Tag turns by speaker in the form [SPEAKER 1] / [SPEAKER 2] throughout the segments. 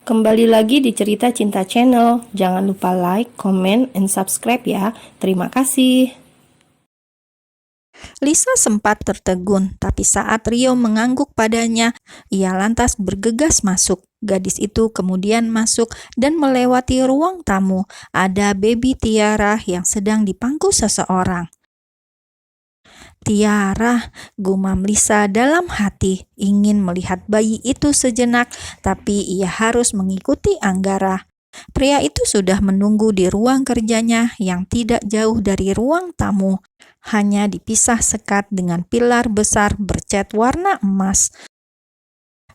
[SPEAKER 1] Kembali lagi di Cerita Cinta Channel. Jangan lupa like, comment, and subscribe ya. Terima kasih.
[SPEAKER 2] Lisa sempat tertegun, tapi saat Rio mengangguk padanya, ia lantas bergegas masuk. Gadis itu kemudian masuk dan melewati ruang tamu. Ada baby Tiara yang sedang dipangku seseorang. Tiara, gumam Lisa dalam hati, ingin melihat bayi itu sejenak, tapi ia harus mengikuti Anggara. Pria itu sudah menunggu di ruang kerjanya yang tidak jauh dari ruang tamu, hanya dipisah sekat dengan pilar besar bercat warna emas.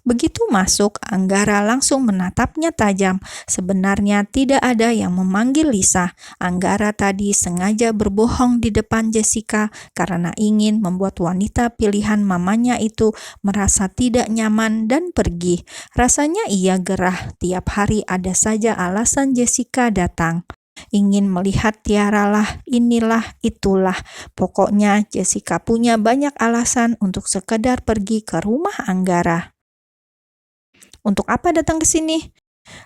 [SPEAKER 2] Begitu masuk, Anggara langsung menatapnya tajam. Sebenarnya tidak ada yang memanggil Lisa. Anggara tadi sengaja berbohong di depan Jessica karena ingin membuat wanita pilihan mamanya itu merasa tidak nyaman dan pergi. Rasanya ia gerah, tiap hari ada saja alasan Jessica datang. Ingin melihat Tiara lah, inilah, itulah. Pokoknya Jessica punya banyak alasan untuk sekedar pergi ke rumah Anggara. Untuk apa datang ke sini?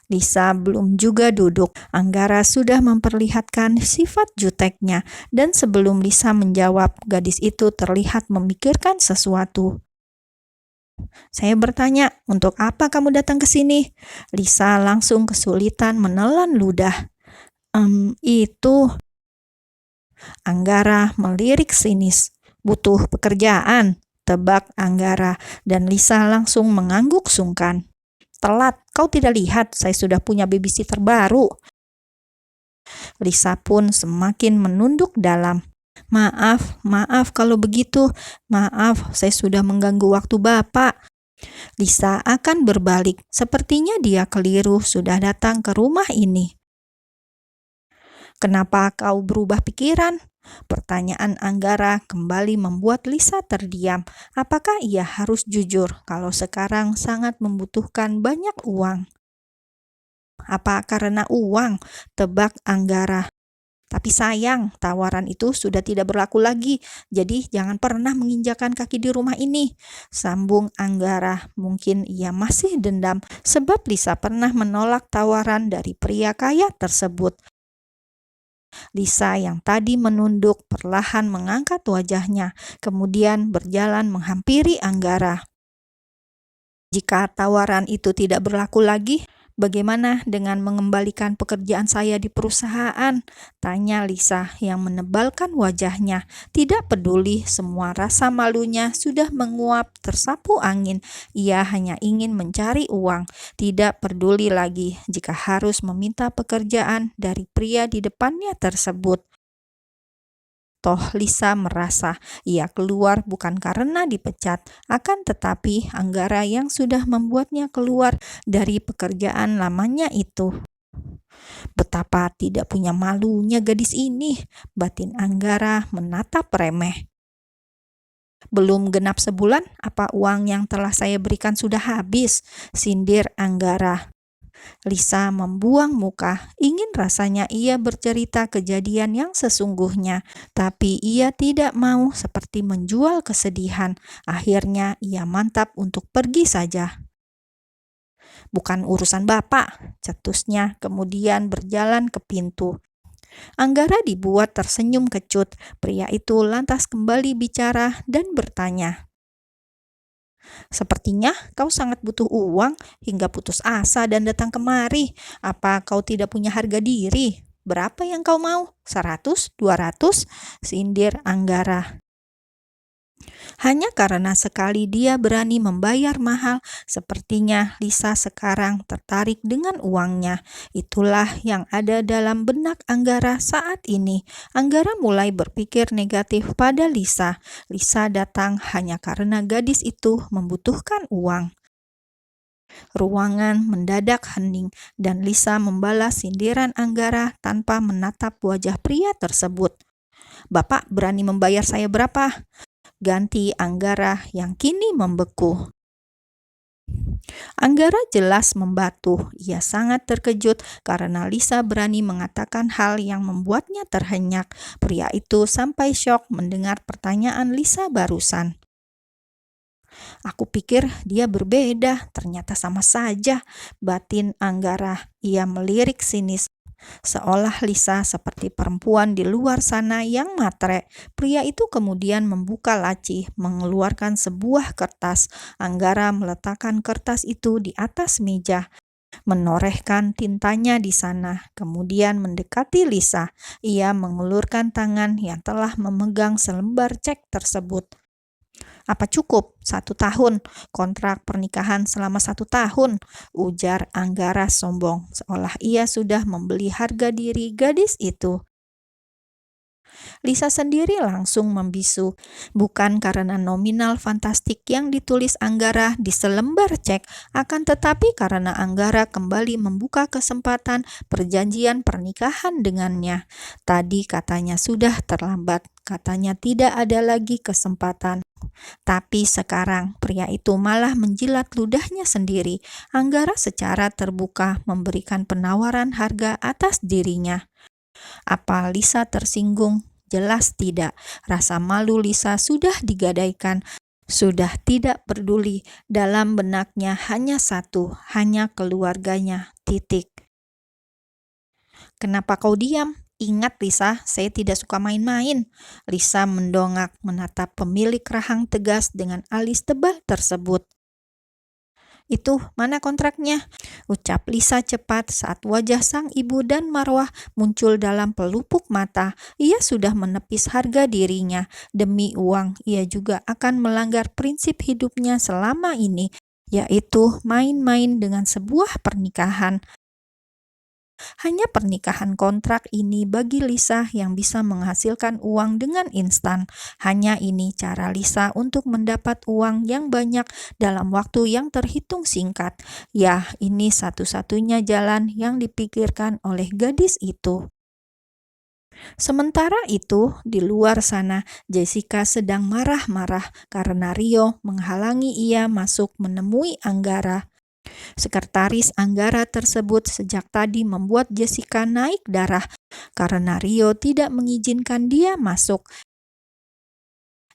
[SPEAKER 2] Lisa belum juga duduk. Anggara sudah memperlihatkan sifat juteknya, dan sebelum Lisa menjawab, gadis itu terlihat memikirkan sesuatu. Saya bertanya, untuk apa kamu datang ke sini? Lisa langsung kesulitan menelan ludah. Itu. Anggara melirik sinis. Butuh pekerjaan, tebak Anggara, dan Lisa langsung mengangguk sungkan. Telat, kau tidak lihat saya sudah punya babysitter baru. Lisa pun semakin menunduk dalam. Maaf kalau begitu. Maaf, saya sudah mengganggu waktu Bapak. Lisa akan berbalik. Sepertinya dia keliru sudah datang ke rumah ini. Kenapa kau berubah pikiran? Pertanyaan Anggara kembali membuat Lisa terdiam. Apakah ia harus jujur kalau sekarang sangat membutuhkan banyak uang? Apa karena uang? Tebak Anggara. Tapi sayang, tawaran itu sudah tidak berlaku lagi. Jadi jangan pernah menginjakan kaki di rumah ini. Sambung Anggara. Mungkin ia masih dendam sebab Lisa pernah menolak tawaran dari pria kaya tersebut. Lisa yang tadi menunduk perlahan mengangkat wajahnya, kemudian berjalan menghampiri Anggara. Jika tawaran itu tidak berlaku lagi, bagaimana dengan mengembalikan pekerjaan saya di perusahaan? Tanya Lisa yang menebalkan wajahnya. Tidak peduli, semua rasa malunya sudah menguap tersapu angin. Ia hanya ingin mencari uang. Tidak peduli lagi jika harus meminta pekerjaan dari pria di depannya tersebut. Toh Lisa merasa ia keluar bukan karena dipecat, akan tetapi Anggara yang sudah membuatnya keluar dari pekerjaan lamanya itu. Betapa tidak punya malunya gadis ini, batin Anggara menatap remeh. Belum genap sebulan, apa uang yang telah saya berikan sudah habis? Sindir Anggara. Lisa membuang muka, ingin rasanya ia bercerita kejadian yang sesungguhnya, tapi ia tidak mau seperti menjual kesedihan. Akhirnya ia mantap untuk pergi saja. Bukan urusan Bapak, cetusnya kemudian berjalan ke pintu. Anggara dibuat tersenyum kecut. Pria itu lantas kembali bicara dan bertanya. Sepertinya kau sangat butuh uang hingga putus asa dan datang kemari. Apa kau tidak punya harga diri? Berapa yang kau mau? 100? 200? Sindir Anggara. Hanya karena sekali dia berani membayar mahal, sepertinya Lisa sekarang tertarik dengan uangnya. Itulah yang ada dalam benak Anggara saat ini. Anggara mulai berpikir negatif pada Lisa. Lisa datang hanya karena gadis itu membutuhkan uang. Ruangan mendadak hening dan Lisa membalas sindiran Anggara tanpa menatap wajah pria tersebut. Bapak berani membayar saya berapa? Ganti Anggara yang kini membeku. Anggara jelas membatu. Ia sangat terkejut karena Lisa berani mengatakan hal yang membuatnya terhenyak. Pria itu sampai syok mendengar pertanyaan Lisa barusan. Aku pikir dia berbeda, ternyata sama saja. Batin Anggara. Ia melirik sinis, seolah Lisa seperti perempuan di luar sana yang matre. Pria itu kemudian membuka laci, mengeluarkan sebuah kertas. Anggara meletakkan kertas itu di atas meja, menorehkan tintanya di sana, kemudian mendekati Lisa. Ia mengulurkan tangan yang telah memegang selembar cek tersebut. "Apa cukup 1 tahun? Kontrak pernikahan selama 1 tahun," ujar Anggara sombong, seolah ia sudah membeli harga diri gadis itu. Lisa sendiri langsung membisu, bukan karena nominal fantastik yang ditulis Anggara di selembar cek, akan tetapi karena Anggara kembali membuka kesempatan perjanjian pernikahan dengannya. Tadi katanya sudah terlambat, katanya tidak ada lagi kesempatan. Tapi sekarang pria itu malah menjilat ludahnya sendiri. Anggara secara terbuka memberikan penawaran harga atas dirinya. Apa Lisa tersinggung? Jelas tidak. Rasa malu Lisa sudah digadaikan, sudah tidak peduli. Dalam benaknya hanya satu, hanya keluarganya, titik. "Kenapa kau diam? Ingat Lisa, saya tidak suka main-main." Lisa mendongak menatap pemilik rahang tegas dengan alis tebal tersebut. "Itu, mana kontraknya?" ucap Lisa cepat saat wajah sang ibu dan marwah muncul dalam pelupuk mata. Ia sudah menepis harga dirinya. Demi uang, ia juga akan melanggar prinsip hidupnya selama ini, yaitu main-main dengan sebuah pernikahan. Hanya pernikahan kontrak ini bagi Lisa yang bisa menghasilkan uang dengan instan. Hanya ini cara Lisa untuk mendapat uang yang banyak dalam waktu yang terhitung singkat. Ya, ini satu-satunya jalan yang dipikirkan oleh gadis itu. Sementara itu, di luar sana, Jessica sedang marah-marah karena Rio menghalangi ia masuk menemui Anggara. Sekretaris Anggara tersebut sejak tadi membuat Jessica naik darah karena Rio tidak mengizinkan dia masuk.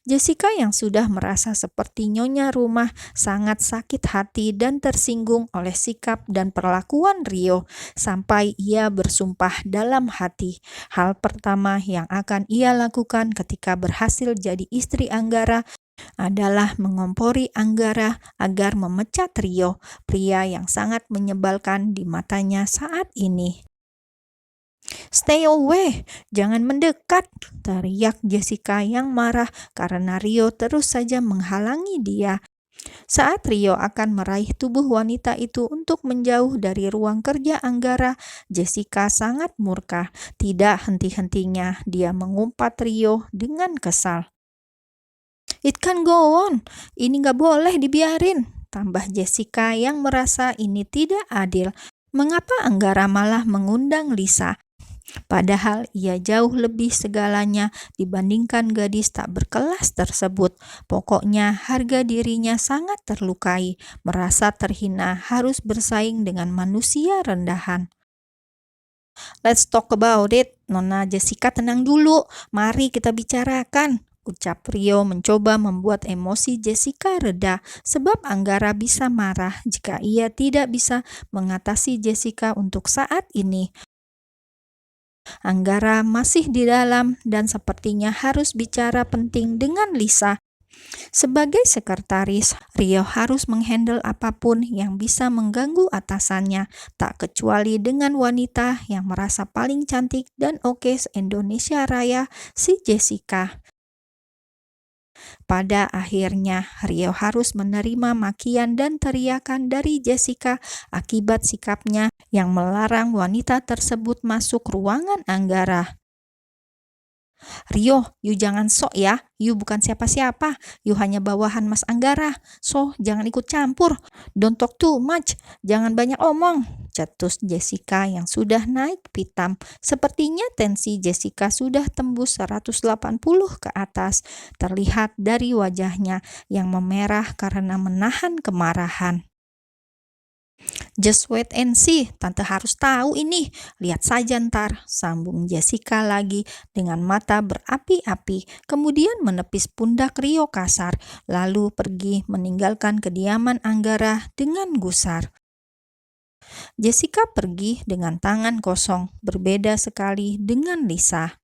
[SPEAKER 2] Jessica yang sudah merasa seperti nyonya rumah sangat sakit hati dan tersinggung oleh sikap dan perlakuan Rio, sampai ia bersumpah dalam hati. Hal pertama yang akan ia lakukan ketika berhasil jadi istri Anggara adalah mengompori Anggara agar memecat Rio, pria yang sangat menyebalkan di matanya saat ini. "Stay away, jangan mendekat!" teriak Jessica yang marah karena Rio terus saja menghalangi dia. Saat Rio akan meraih tubuh wanita itu untuk menjauh dari ruang kerja Anggara, Jessica sangat murka. Tidak henti-hentinya dia mengumpat Rio dengan kesal. "It can go on, ini gak boleh dibiarin," tambah Jessica yang merasa ini tidak adil. Mengapa Anggara malah mengundang Lisa? Padahal ia jauh lebih segalanya dibandingkan gadis tak berkelas tersebut. Pokoknya harga dirinya sangat terlukai, merasa terhina harus bersaing dengan manusia rendahan. "Let's talk about it." "Nona Jessica, tenang dulu. Mari kita bicarakan," ucap Rio mencoba membuat emosi Jessica reda, sebab Anggara bisa marah jika ia tidak bisa mengatasi Jessica untuk saat ini. Anggara masih di dalam dan sepertinya harus bicara penting dengan Lisa. Sebagai sekretaris, Rio harus menghandle apapun yang bisa mengganggu atasannya, tak kecuali dengan wanita yang merasa paling cantik dan oke se-Indonesia Raya, si Jessica. Pada akhirnya, Rio harus menerima makian dan teriakan dari Jessica akibat sikapnya yang melarang wanita tersebut masuk ruangan Anggara. "Rio, you jangan sok ya. You bukan siapa-siapa. You hanya bawahan Mas Anggara. So, jangan ikut campur. Don't talk too much. Jangan banyak omong," cetus Jessica yang sudah naik pitam. Sepertinya tensi Jessica sudah tembus 180 ke atas. Terlihat dari wajahnya yang memerah karena menahan kemarahan. Just wait and see, tante harus tahu ini. Lihat saja ntar, sambung Jessica lagi dengan mata berapi-api, kemudian menepis pundak Rio kasar, lalu pergi meninggalkan kediaman Anggara dengan gusar. Jessica pergi dengan tangan kosong, berbeda sekali dengan Lisa.